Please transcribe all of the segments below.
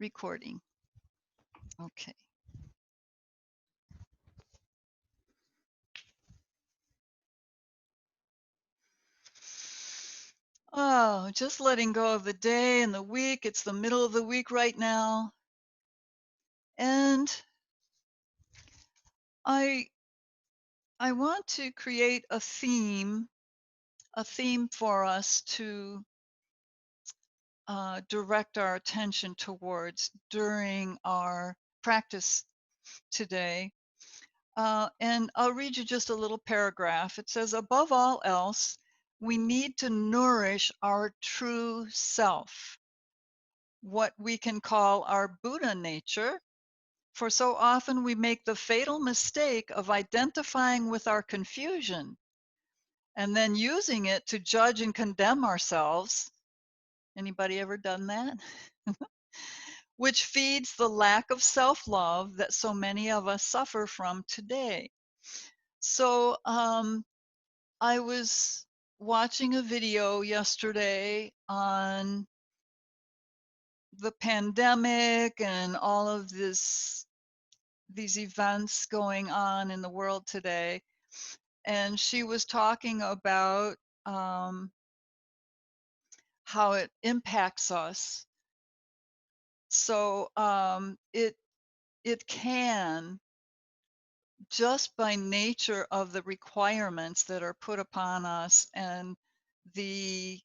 recording. Okay. Oh, just letting go of the day and the week. It's the middle of the week right now. And I want to create a theme for us to direct our attention towards during our practice today. And I'll read you just a little paragraph. It says, above all else, we need to nourish our true self, what we can call our Buddha nature, for so often we make the fatal mistake of identifying with our confusion and then using it to judge and condemn ourselves. Anybody ever done that? Which feeds the lack of self-love that so many of us suffer from today. So I was watching a video yesterday on the pandemic and all of these events going on in the world today, and she was talking about how it impacts us. So it can, just by nature of the requirements that are put upon us and the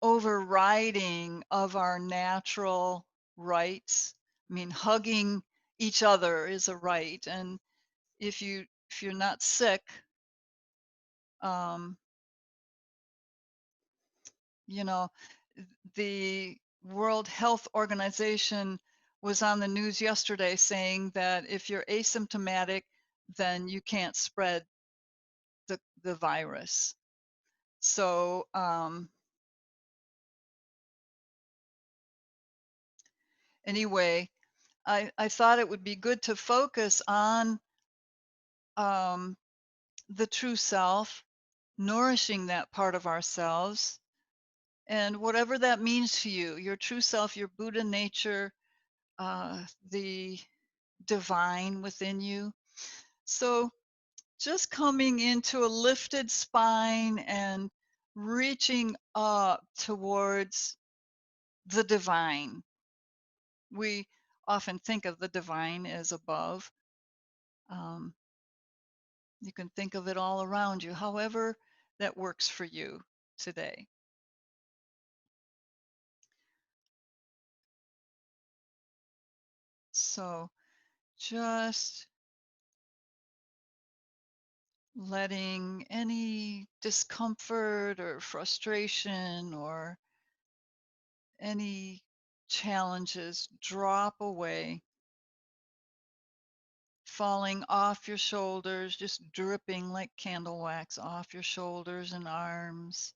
overriding of our natural rights. I mean, hugging each other is a right, and if you're not sick, um, you know, the World Health Organization was on the news yesterday saying that if you're asymptomatic, then you can't spread the virus. So anyway, I thought it would be good to focus on the true self, nourishing that part of ourselves, and whatever that means to you, your true self, your Buddha nature, the divine within you. So just coming into a lifted spine and reaching up towards the divine. We often think of the divine as above. Um, you can think of it all around you, however that works for you today. So just letting any discomfort or frustration or any challenges drop away, falling off your shoulders, just dripping like candle wax off your shoulders and arms.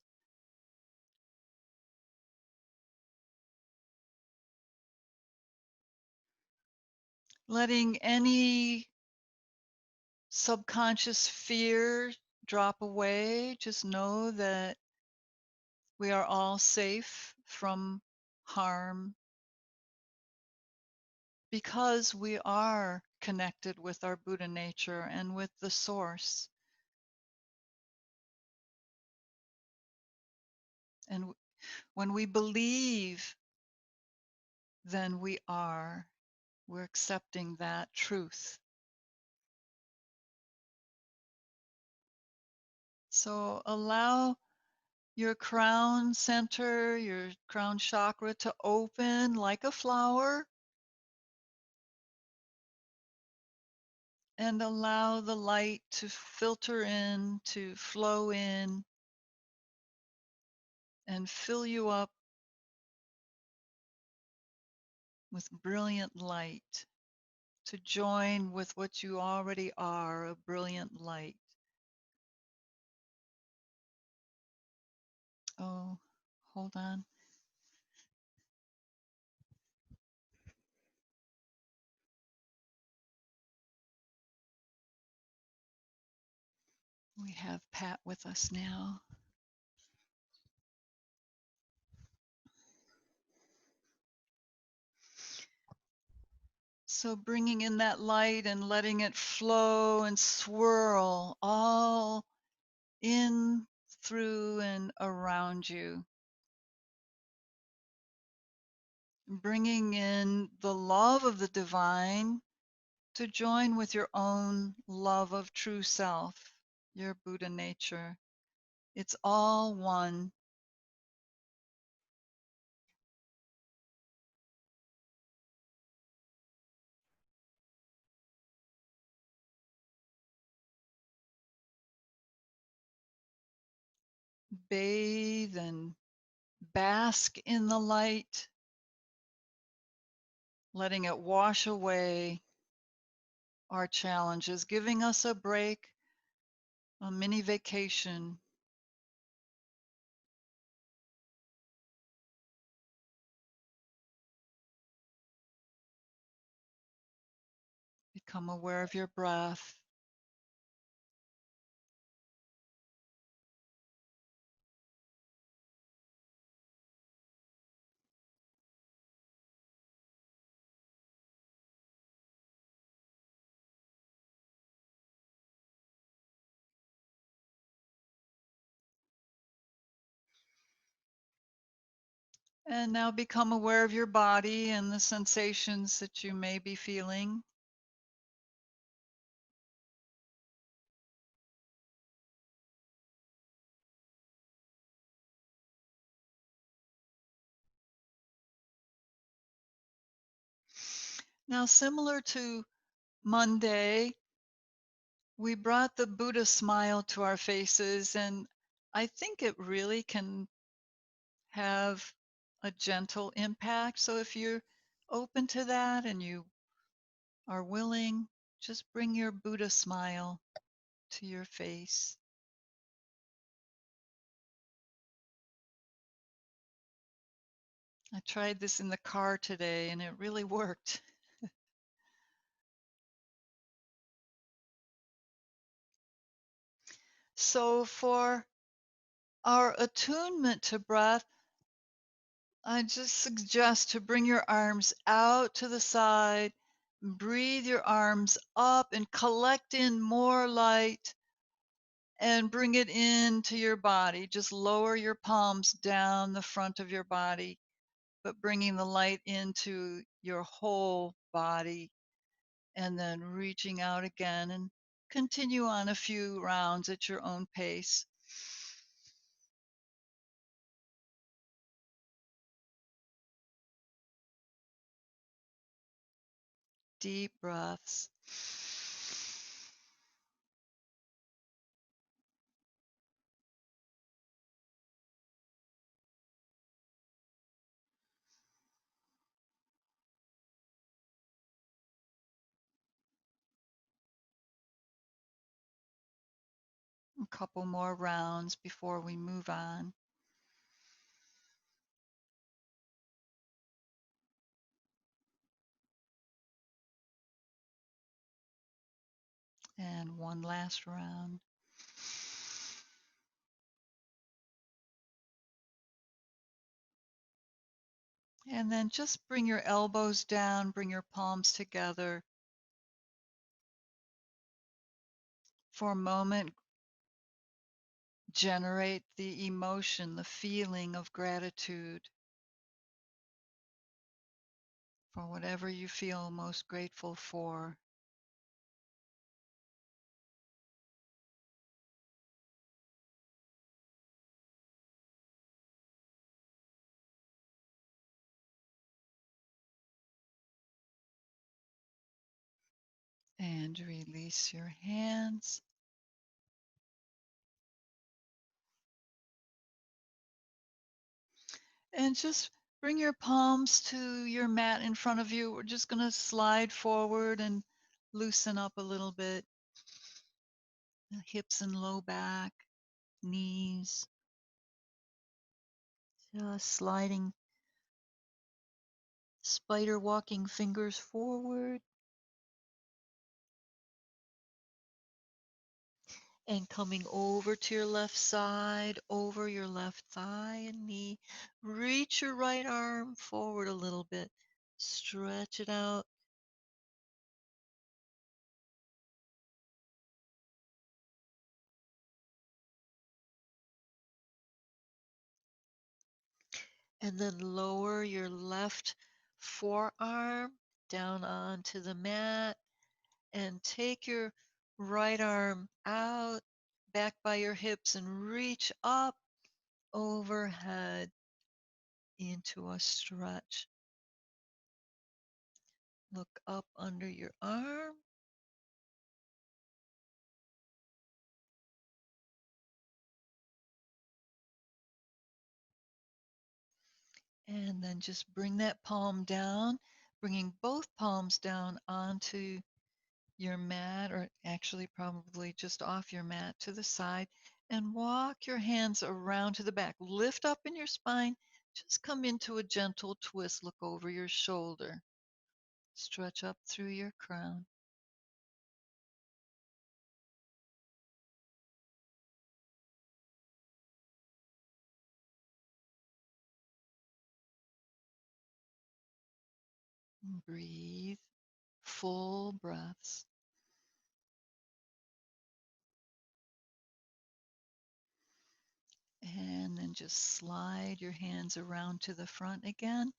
Letting any subconscious fear drop away. Just know that we are all safe from harm because we are connected with our Buddha nature and with the source. And when we believe, then we are. We're accepting that truth. So allow your crown center, your crown chakra to open like a flower, and allow the light to filter in, to flow in, and fill you up with brilliant light, to join with what you already are, a brilliant light. Oh, hold on. We have Pat with us now. So bringing in that light and letting it flow and swirl all in, through, and around you. Bringing in the love of the divine to join with your own love of true self, your Buddha nature. It's all one. Bathe and bask in the light, letting it wash away our challenges, giving us a break, a mini vacation. Become aware of your breath. And now become aware of your body and the sensations that you may be feeling. Now, similar to Monday, we brought the Buddha smile to our faces, and I think it really can have a gentle impact. So if you're open to that and you are willing, just bring your Buddha smile to your face. I tried this in the car today and it really worked. So for our attunement to breath, I just suggest to bring your arms out to the side, breathe your arms up and collect in more light and bring it into your body. Just lower your palms down the front of your body, but bringing the light into your whole body and then reaching out again and continue on a few rounds at your own pace. Deep breaths. A couple more rounds before we move on. And one last round. And then just bring your elbows down, bring your palms together. For a moment, generate the emotion, the feeling of gratitude for whatever you feel most grateful for. And release your hands. And just bring your palms to your mat in front of you. We're just going to slide forward and loosen up a little bit. The hips and low back, knees. Just sliding, spider walking fingers forward and coming over to your left side, over your left thigh and knee. Reach your right arm forward a little bit. Stretch it out. And then lower your left forearm down onto the mat and take your right arm out back by your hips and reach up overhead into a stretch. Look up under your arm and then just bring that palm down, bringing both palms down onto your mat, or actually probably just off your mat to the side, and walk your hands around to the back. Lift up in your spine. Just come into a gentle twist. Look over your shoulder. Stretch up through your crown. Breathe full breaths. And then just slide your hands around to the front again.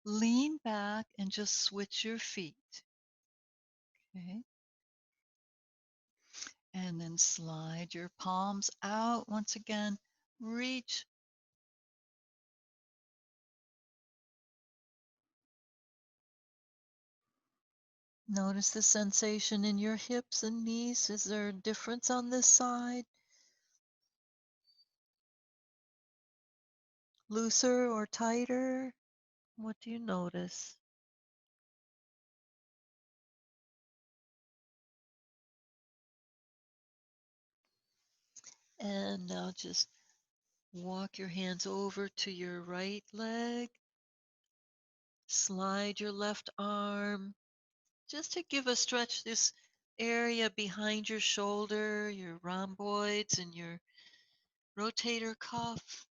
Lean back and just switch your feet. Okay. And then slide your palms out once again. Reach. Notice the sensation in your hips and knees. Is there a difference on this side? Looser or tighter? What do you notice? And now just walk your hands over to your right leg. Slide your left arm just to give a stretch this area behind your shoulder, your rhomboids, and your rotator cuff.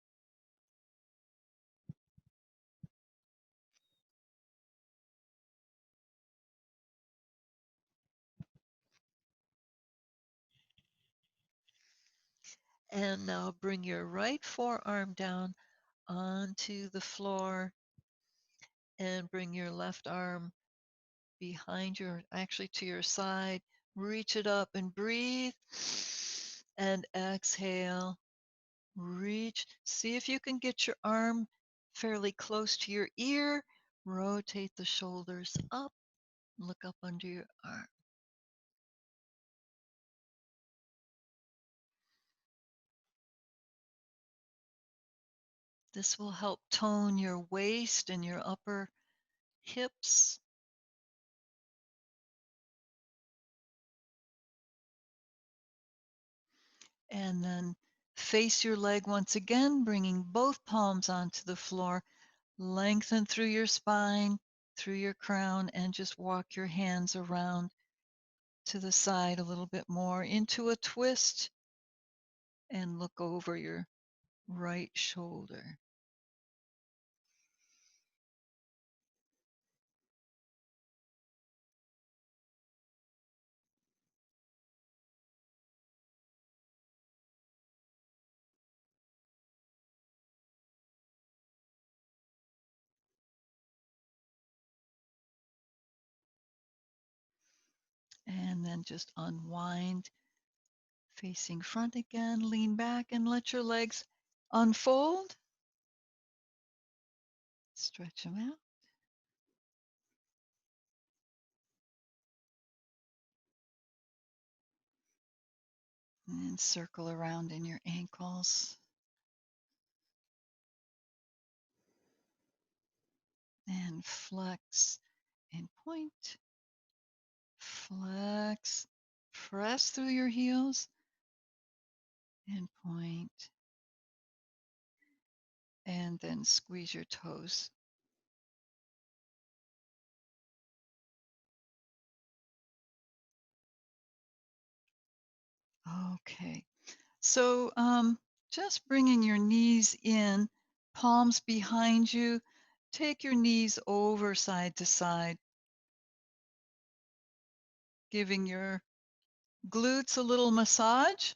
And now bring your right forearm down onto the floor and bring your left arm behind your, actually to your side. Reach it up and breathe. And exhale. Reach. See if you can get your arm fairly close to your ear. Rotate the shoulders up. Look up under your arm. This will help tone your waist and your upper hips. And then face your leg once again, bringing both palms onto the floor. Lengthen through your spine, through your crown, and just walk your hands around to the side a little bit more into a twist and look over your right shoulder. And then just unwind, facing front again, lean back and let your legs unfold. Stretch them out. And circle around in your ankles. And flex and point. Flex. Press through your heels and point. And then squeeze your toes. Okay. So just bringing your knees in, palms behind you. Take your knees over side to side, giving your glutes a little massage.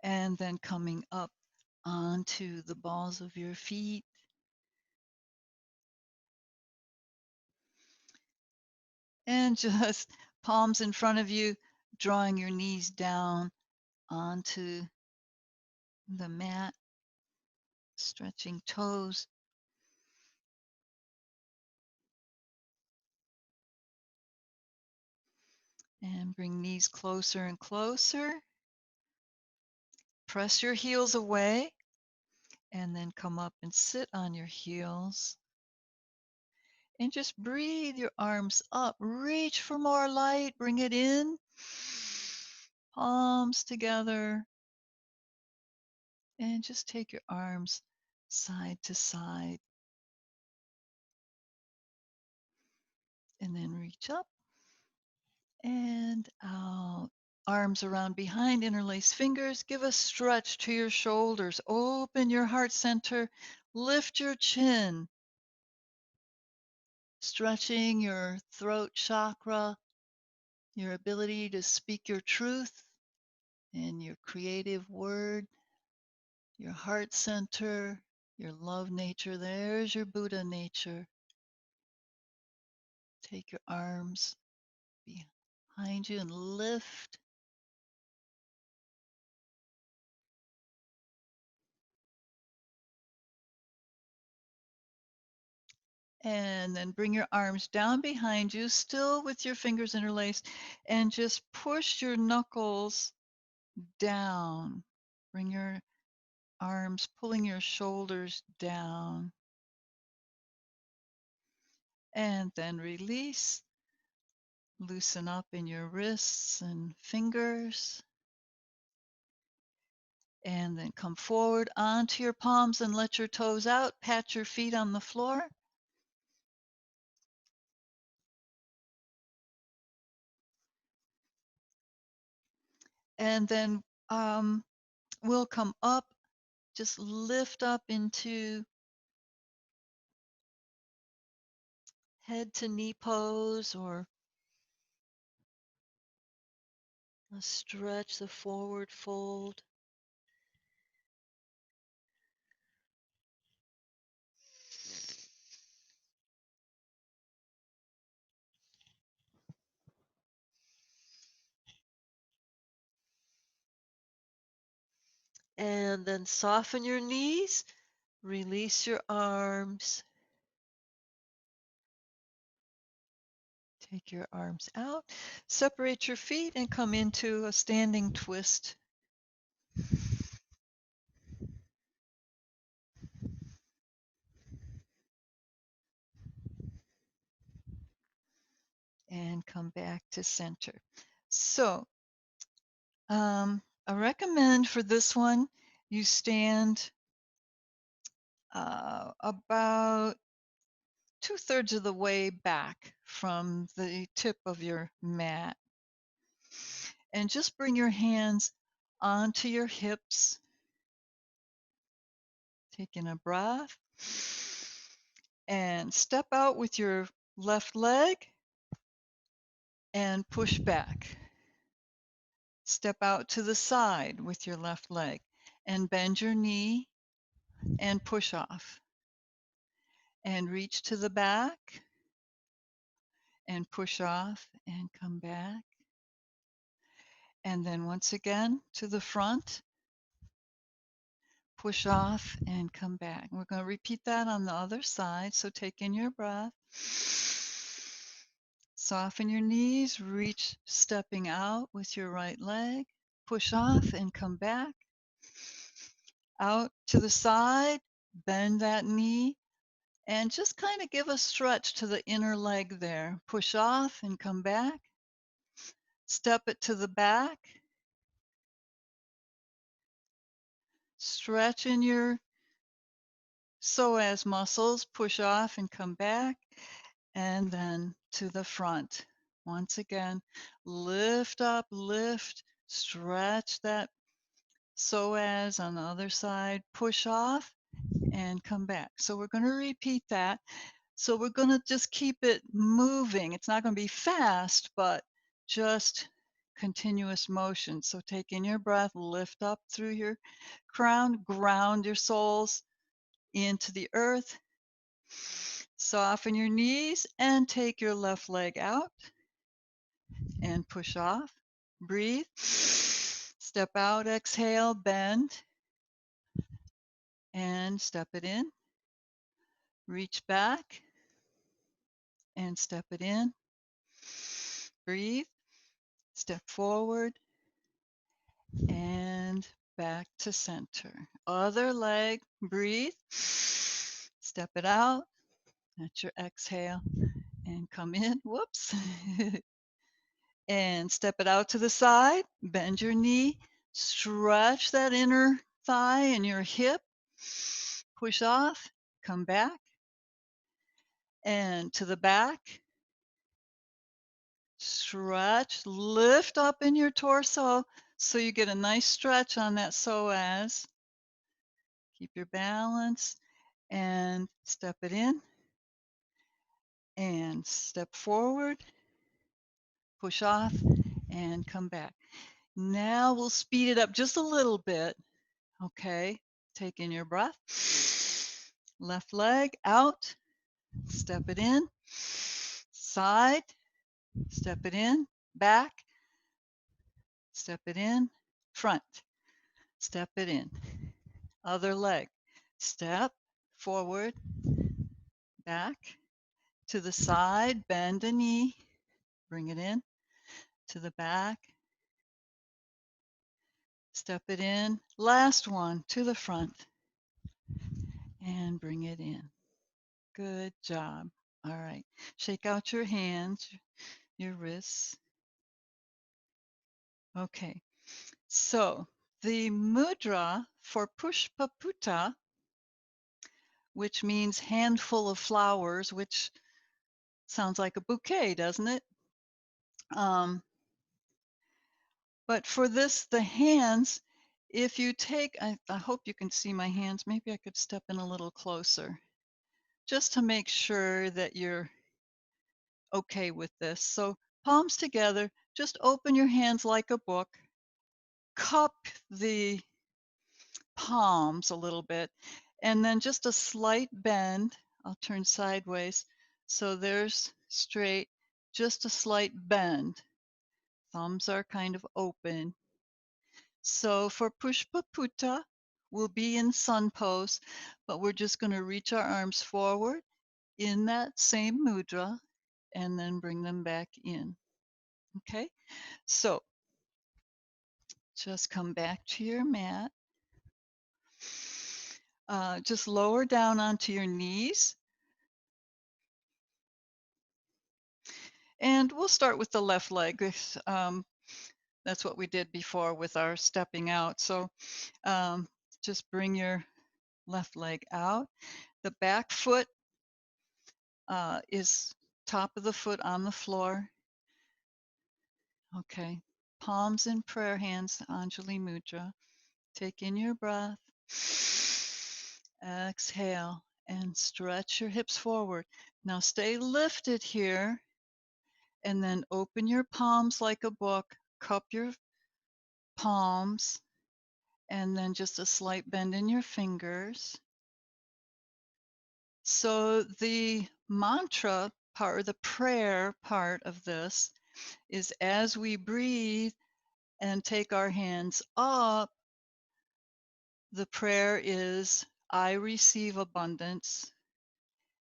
and then coming up onto the balls of your feet. And just palms in front of you, drawing your knees down onto the mat, stretching toes. And bring knees closer and closer. Press your heels away and then come up and sit on your heels. And just breathe your arms up. Reach for more light. Bring it in. Palms together. And just take your arms side to side. And then reach up and out. Arms around behind, interlace fingers. Give a stretch to your shoulders. Open your heart center. Lift your chin. Stretching your throat chakra, your ability to speak your truth and your creative word, your heart center, your love nature. There's your Buddha nature. Take your arms behind you and lift. And then bring your arms down behind you, still with your fingers interlaced, and just push your knuckles down. Bring your arms, pulling your shoulders down. And then release. Loosen up in your wrists and fingers. And then come forward onto your palms and let your toes out. Pat your feet on the floor. And then we'll come up, just lift up into head to knee pose, or stretch the forward fold. And then soften your knees, release your arms. Take your arms out, separate your feet, and come into a standing twist. And come back to center. So I recommend for this one, you stand about 2/3 of the way back from the tip of your mat. And just bring your hands onto your hips, taking a breath, and step out with your left leg and push back. Step out to the side with your left leg and bend your knee and push off. And reach to the back and push off and come back. And then once again to the front, push off and come back. We're going to repeat that on the other side. So take in your breath. Soften your knees, reach stepping out with your right leg. Push off and come back. Out to the side, bend that knee, and just kind of give a stretch to the inner leg there. Push off and come back. Step it to the back. Stretch in your psoas muscles. Push off and come back. And then to the front. Once again, lift up, lift, stretch that psoas on the other side. Push off and come back. So we're going to repeat that. So we're going to just keep it moving. It's not going to be fast, but just continuous motion. So take in your breath, lift up through your crown, ground your soles into the earth. Soften your knees and take your left leg out and push off. Breathe. Step out, exhale, bend and step it in. Reach back and step it in. Breathe. Step forward and back to center. Other leg, breathe. Step it out. That's your exhale and come in. Whoops. And step it out to the side. Bend your knee. Stretch that inner thigh and your hip. Push off. Come back. And to the back. Stretch. Lift up in your torso so you get a nice stretch on that psoas. Keep your balance and step it in and step forward, push off and come back. Now we'll speed it up just a little bit. Okay, take in your breath. Left leg out, step it in, side, step it in, back, step it in, front, step it in. Other leg, step forward, back, to the side, bend a knee, bring it in, to the back, step it in. Last one, to the front, and bring it in. Good job. All right. Shake out your hands, your wrists. Okay. So the mudra for Pushpaputa, which means handful of flowers, which sounds like a bouquet, doesn't it? Um, but for this, the hands, if you take, I hope you can see my hands. Maybe I could step in a little closer just to make sure that you're okay with this. So palms together, just open your hands like a book, cup the palms a little bit, and then just a slight bend. I'll turn sideways. So there's straight, just a slight bend. Thumbs are kind of open. So for Pushpaputa, we'll be in sun pose, but we're just going to reach our arms forward in that same mudra and then bring them back in. Okay, so just come back to your mat. Just lower down onto your knees. And we'll start with the left leg. That's what we did before with our stepping out. So um, just bring your left leg out. The back foot is top of the foot on the floor. Okay. Palms in prayer hands, Anjali Mudra. Take in your breath. Exhale and stretch your hips forward. Now stay lifted here and then open your palms like a book. Cup your palms and then just a slight bend in your fingers. So the mantra part or the prayer part of this is as we breathe and take our hands up, the prayer is, I receive abundance.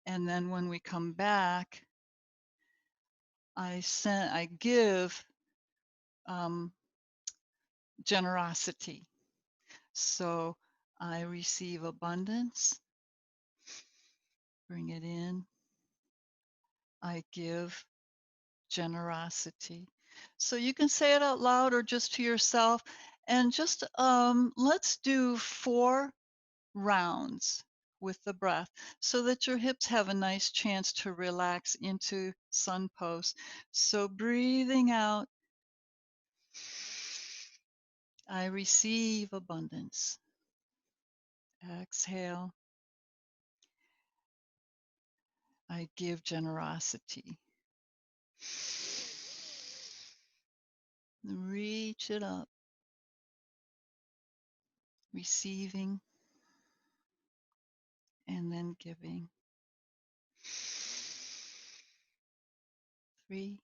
And then when we come back, I give generosity. So I receive abundance, bring it in. I give generosity. So you can say it out loud or just to yourself. And just let's do 4 rounds with the breath so that your hips have a nice chance to relax into sun pose. So breathing out, I receive abundance. Exhale, I give generosity. Reach it up, receiving and then giving. 3.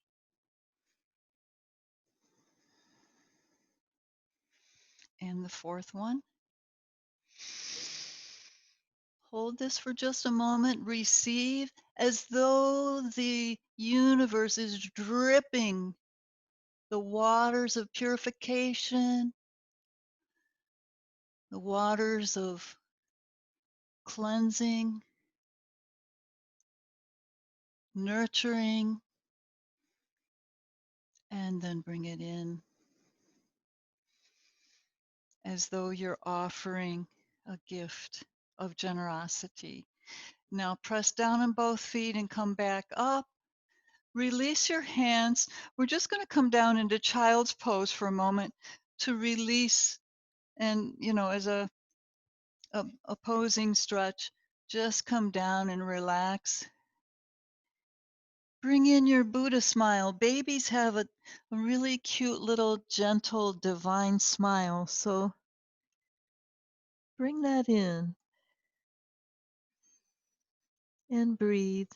And the 4th one. Hold this for just a moment. Receive as though the universe is dripping the waters of purification, the waters of cleansing, nurturing, and then bring it in as though you're offering a gift of generosity. Now press down on both feet and come back up. Release your hands. We're just going to come down into child's pose for a moment to release, and as a posing stretch, just come down and relax. Bring in your Buddha smile. Babies have a really cute little gentle divine smile, so bring that in and breathe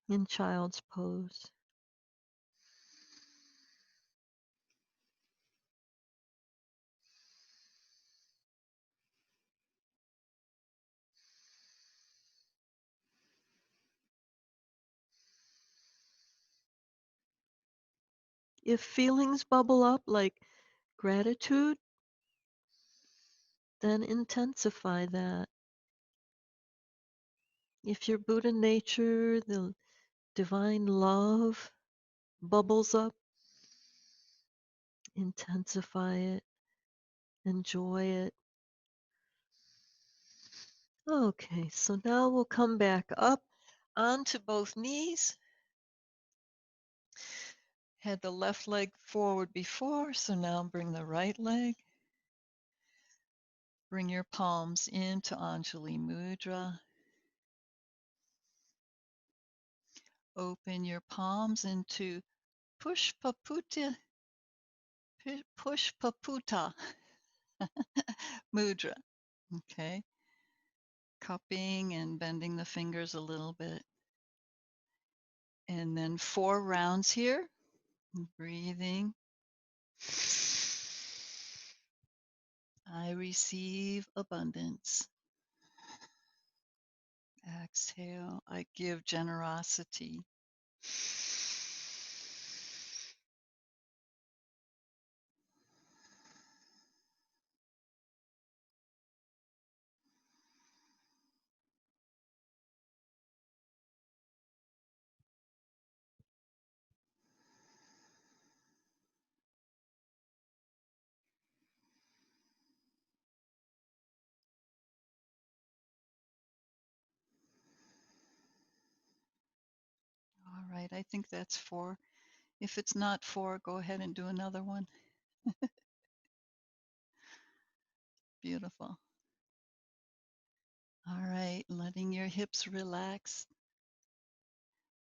in child's pose. If feelings bubble up like gratitude, then intensify that. If your Buddha nature, the divine love, bubbles up, intensify it, enjoy it. Okay, so now we'll come back up onto both knees. Had the left leg forward before, so now bring the right leg. Bring your palms into Anjali Mudra. Open your palms into Pushpaputa, Pushpaputa Mudra. Okay, cupping and bending the fingers a little bit. And then 4 rounds here. Breathing. I receive abundance. Exhale. I give generosity. All right, I think that's 4. If it's not 4, go ahead and do another one. Beautiful. All right, letting your hips relax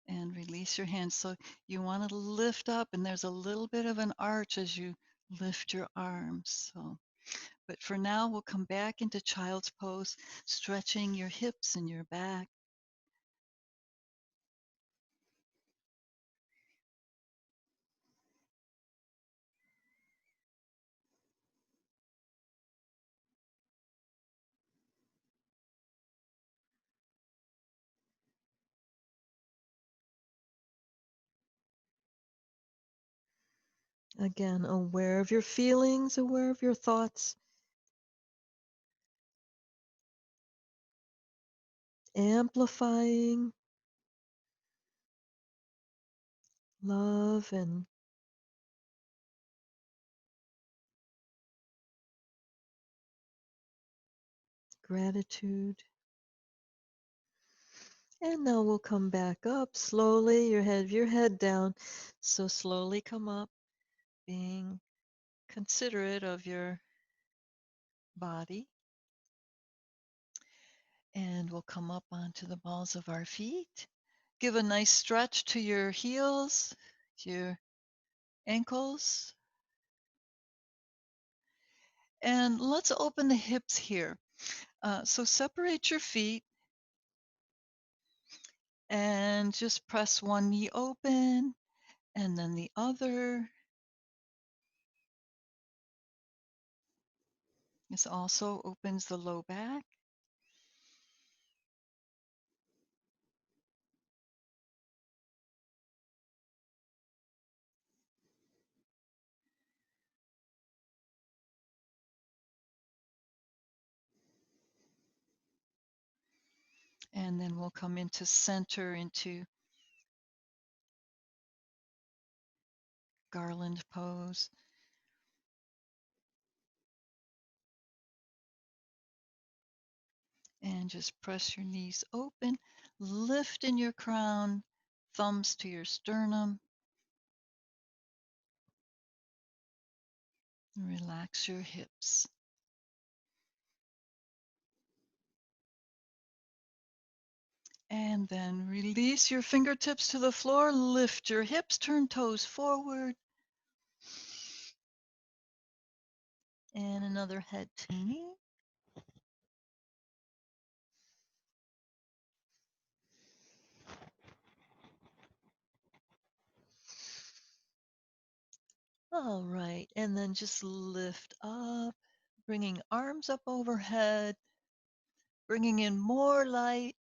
and release your hands. So you want to lift up, and there's a little bit of an arch as you lift your arms. But for now, we'll come back into child's pose, stretching your hips and your back. Again, aware of your feelings, aware of your thoughts, amplifying love and gratitude. And now we'll come back up slowly, your head down. So slowly come up, being considerate of your body. And we'll come up onto the balls of our feet. Give a nice stretch to your heels, your ankles. And let's open the hips here. So separate your feet and just press one knee open and then the other. This also opens the low back. And then we'll come into center, into garland pose. And just press your knees open, lift in your crown, thumbs to your sternum. Relax your hips. And then release your fingertips to the floor, lift your hips, turn toes forward. And another head to knee. All right, and then just lift up, bringing arms up overhead, bringing in more light.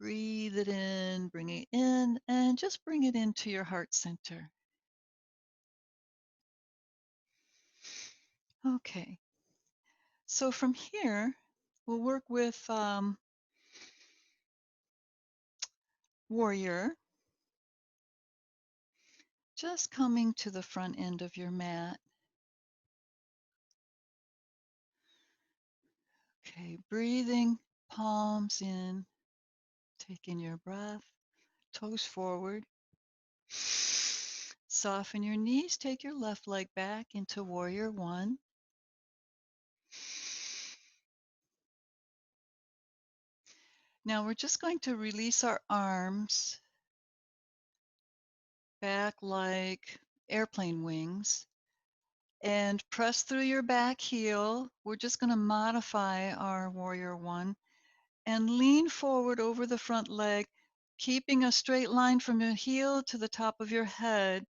Breathe it in, bring it in, and just bring it into your heart center. Okay, so from here, we'll work with warrior, just coming to the front end of your mat. Okay, breathing, palms in, taking your breath, toes forward. Soften your knees, take your left leg back into warrior one. Now we're just going to release our arms back like airplane wings and press through your back heel. We're just going to modify our warrior one and lean forward over the front leg, keeping a straight line from your heel to the top of your head.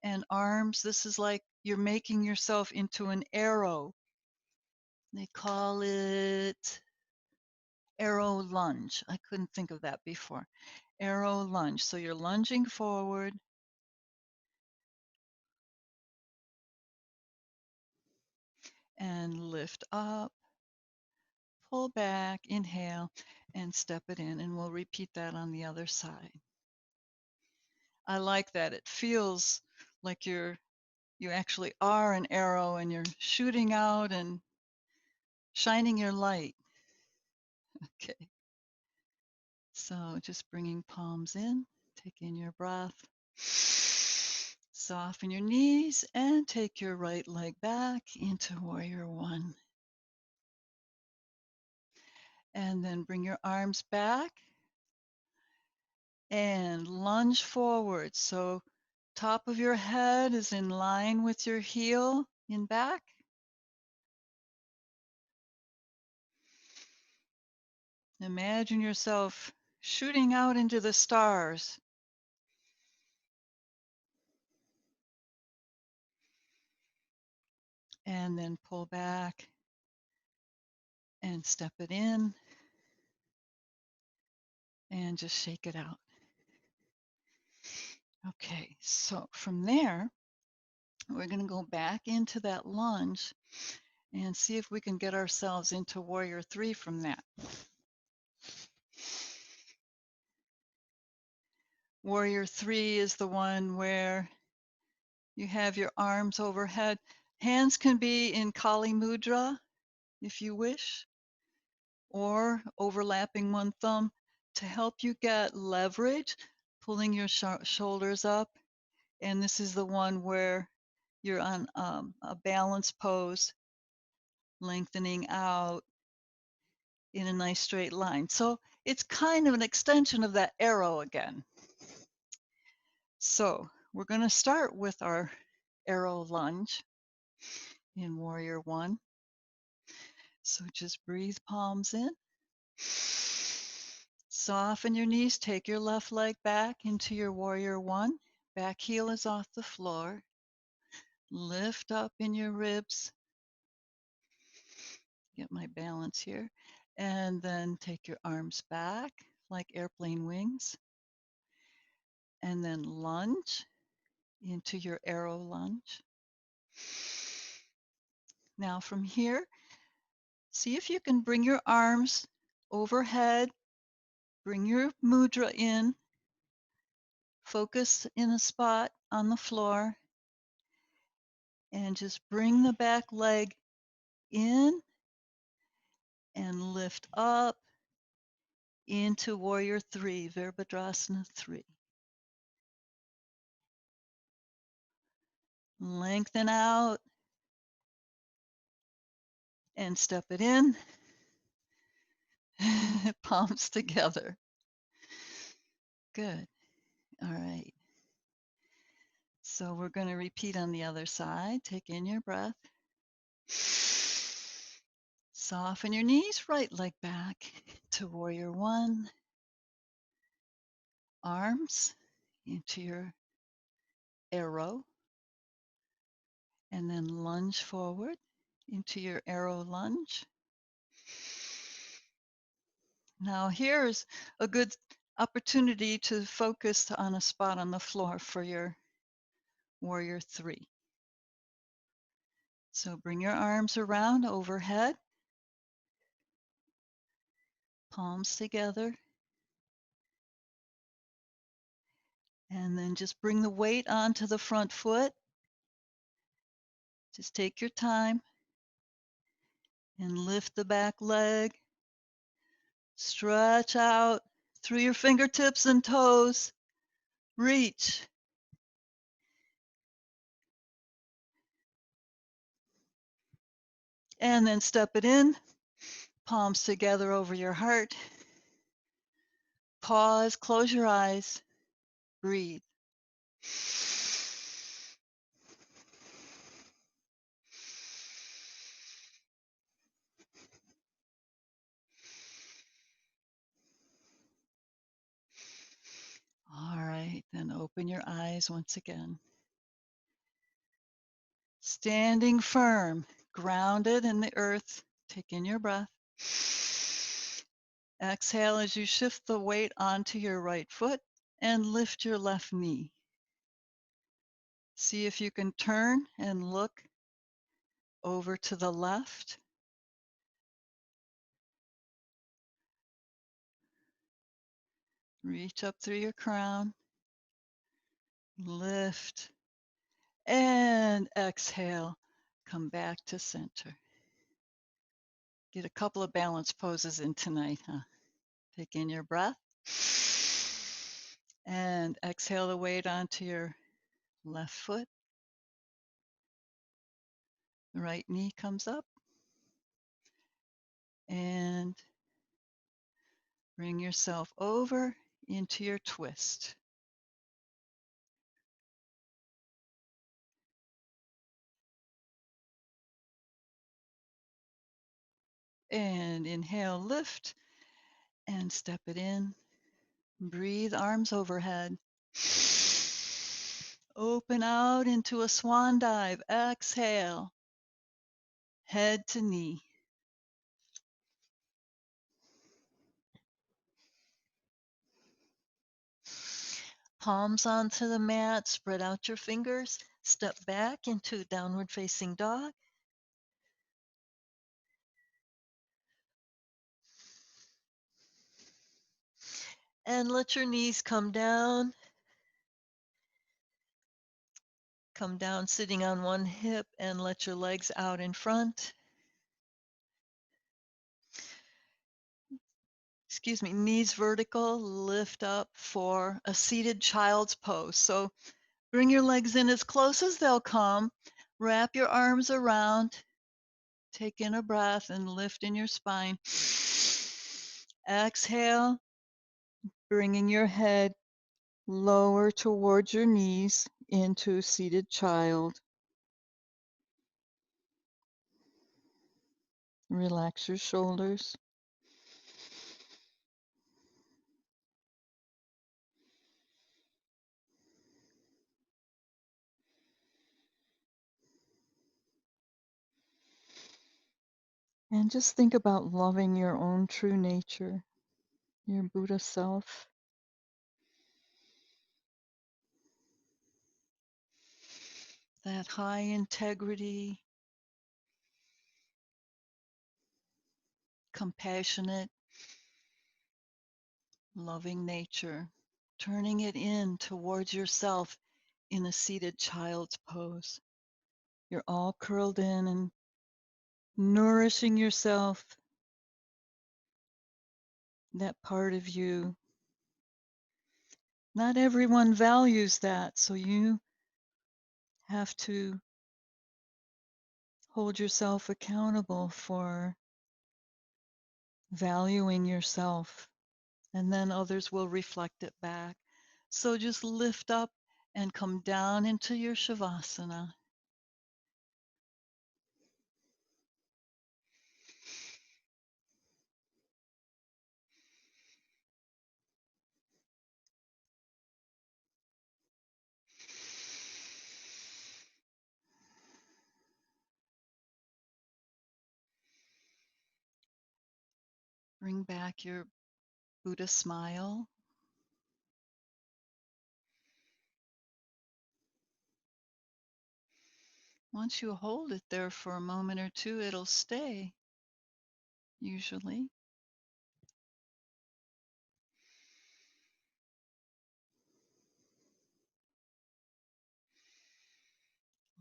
And arms, this is like you're making yourself into an arrow. They call it arrow lunge. I couldn't think of that before. Arrow lunge. So you're lunging forward and lift up, pull back, inhale, and step it in. And we'll repeat that on the other side. I like that. It feels like you actually are an arrow and you're shooting out and shining your light. Okay. So just bringing palms in, take in your breath. Soften your knees and take your right leg back into warrior one. And then bring your arms back and lunge forward. So top of your head is in line with your heel in back. Imagine yourself shooting out into the stars. And then pull back and step it in and just shake it out. Okay, so from there, we're going to go back into that lunge and see if we can get ourselves into warrior three from that. Warrior three is the one where you have your arms overhead. Hands can be in Kali mudra if you wish, or overlapping one thumb to help you get leverage, pulling your shoulders up. And this is the one where you're on a balance pose, lengthening out in a nice straight line. So it's kind of an extension of that arrow again. So we're going to start with our arrow lunge in Warrior One. So just breathe palms in. Soften your knees. Take your left leg back into your Warrior One. Back heel is off the floor. Lift up in your ribs. Get my balance here. And then take your arms back like airplane wings. And then lunge into your arrow lunge. Now from here, see if you can bring your arms overhead, bring your mudra in, focus in a spot on the floor, and just bring the back leg in and lift up into Warrior Three, Virabhadrasana 3. Lengthen out and step it in. Palms together. Good. All right. So we're going to repeat on the other side. Take in your breath. Soften your knees, right leg back to Warrior One. Arms into your arrow. And then lunge forward into your arrow lunge. Now here's a good opportunity to focus on a spot on the floor for your Warrior Three. So bring your arms around overhead, palms together, and then just bring the weight onto the front foot. Just take your time and lift the back leg. Stretch out through your fingertips and toes. Reach. And then step it in. Palms together over your heart. Pause, close your eyes, breathe. All right, then open your eyes once again. Standing firm, grounded in the earth. Take in your breath. Exhale as you shift the weight onto your right foot and lift your left knee. See if you can turn and look over to the left. Reach up through your crown. Lift and exhale. Come back to center. Get a couple of balance poses in tonight, huh? Take in your breath and exhale the weight onto your left foot. The right knee comes up and bring yourself over into your twist. And inhale, lift and step it in. Breathe, arms overhead. Open out into a swan dive. Exhale, head to knee. Palms onto the mat, spread out your fingers, step back into downward facing dog. And let your knees come down. Come down sitting on one hip and let your legs out in front. Excuse me, knees vertical, lift up for a seated child's pose. So bring your legs in as close as they'll come. Wrap your arms around. Take in a breath and lift in your spine. Exhale, bringing your head lower towards your knees into seated child. Relax your shoulders. And just think about loving your own true nature, your Buddha self. That high integrity, compassionate, loving nature, turning it in towards yourself in a seated child's pose. You're all curled in and nourishing yourself, that part of you. Not everyone values that, so you have to hold yourself accountable for valuing yourself, and then others will reflect it back. So just lift up and come down into your Shavasana. Bring back your Buddha smile. Once you hold it there for a moment or two, it'll stay, usually.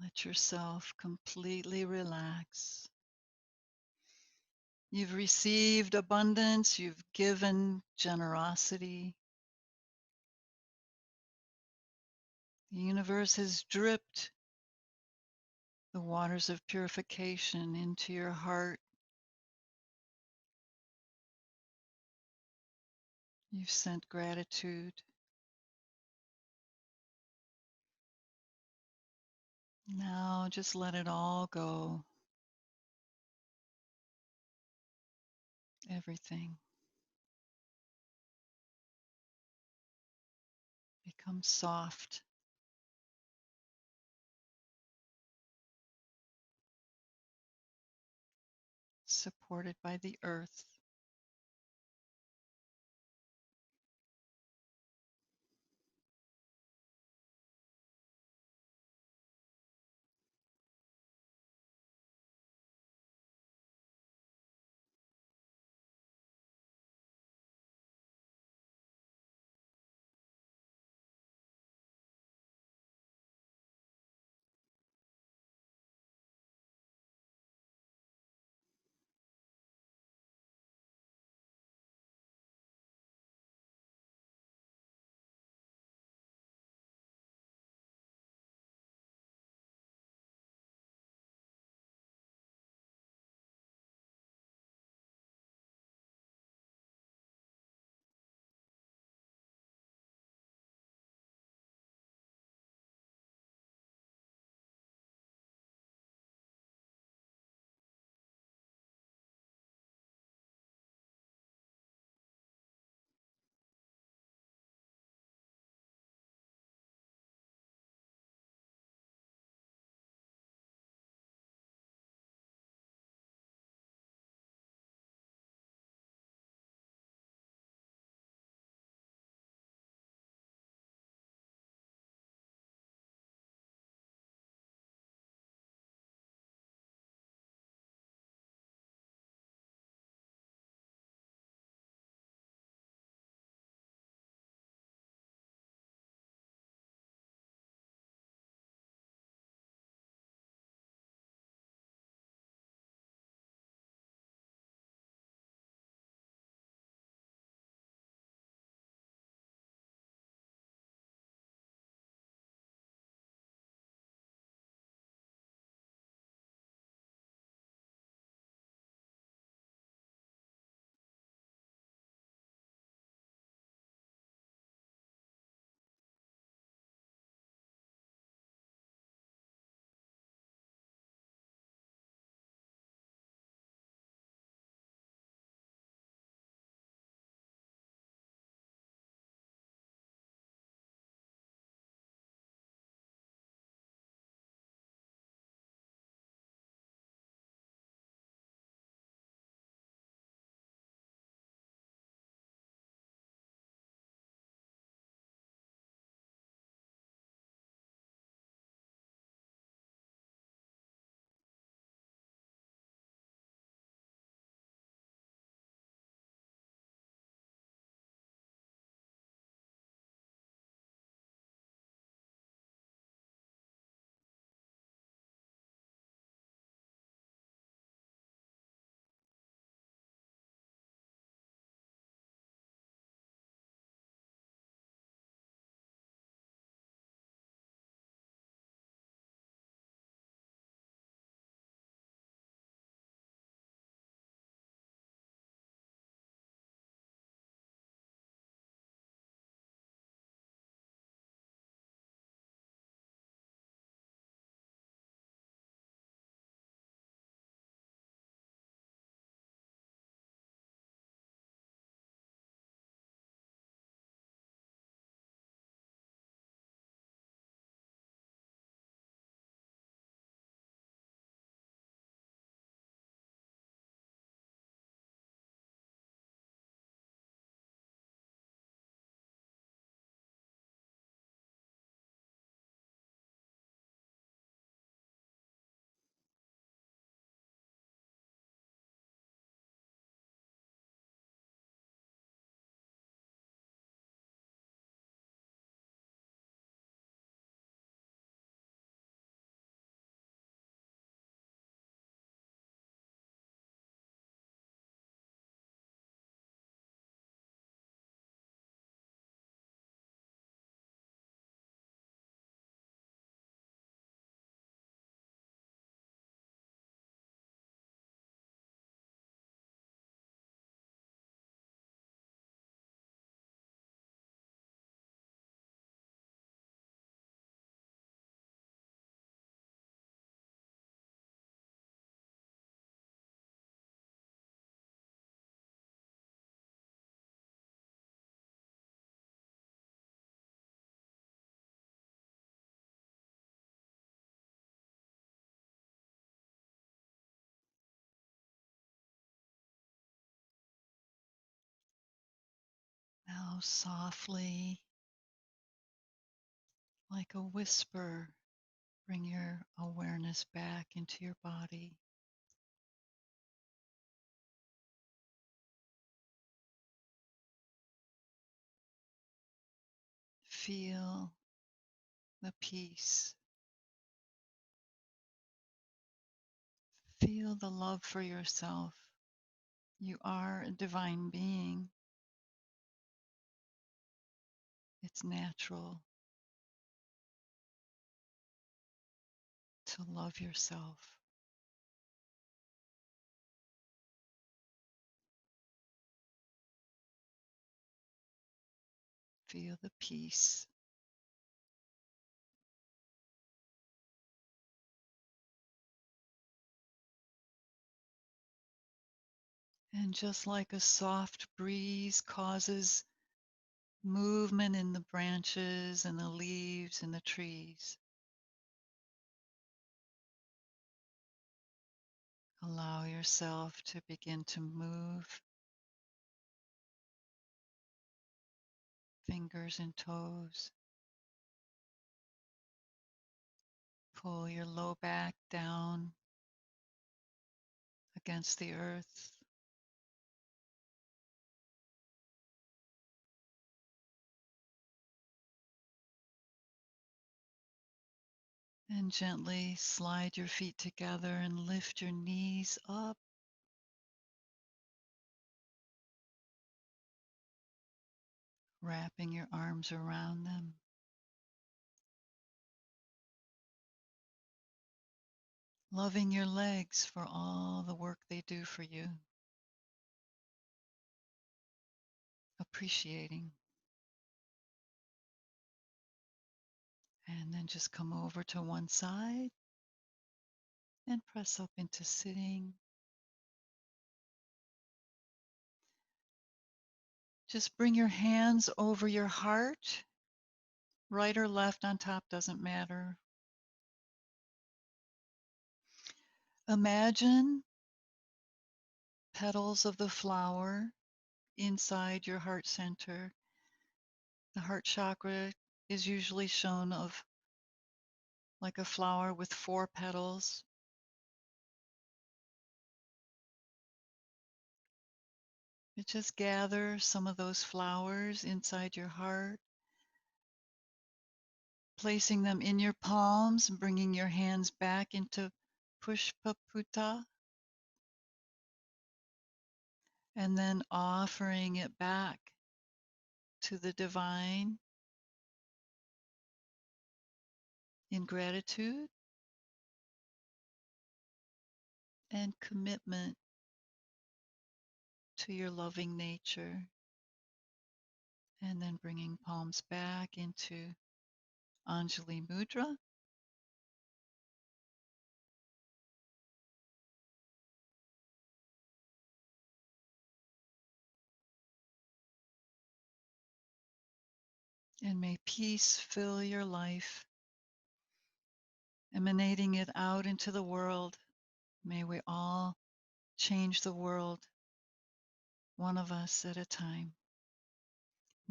Let yourself completely relax. You've received abundance, you've given generosity. The universe has dripped the waters of purification into your heart. You've sent gratitude. Now just let it all go. Everything. Become soft, supported by the earth. Now, softly, like a whisper, bring your awareness back into your body. Feel the peace. Feel the love for yourself. You are a divine being. It's natural to love yourself. Feel the peace. And just like a soft breeze causes movement in the branches and the leaves and the trees, allow yourself to begin to move fingers and toes. Pull your low back down against the earth. And gently slide your feet together and lift your knees up. Wrapping your arms around them. Loving your legs for all the work they do for you. Appreciating. And then just come over to one side and press up into sitting. Just bring your hands over your heart. Right or left on top doesn't matter. Imagine petals of the flower inside your heart center. The heart chakra is usually shown of like a flower with 4 petals. You just gather some of those flowers inside your heart, placing them in your palms, bringing your hands back into Pushpaputta, and then offering it back to the divine in gratitude and commitment to your loving nature. And then bringing palms back into Anjali Mudra. And may peace fill your life, emanating it out into the world. May we all change the world, one of us at a time.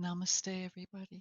Namaste, everybody.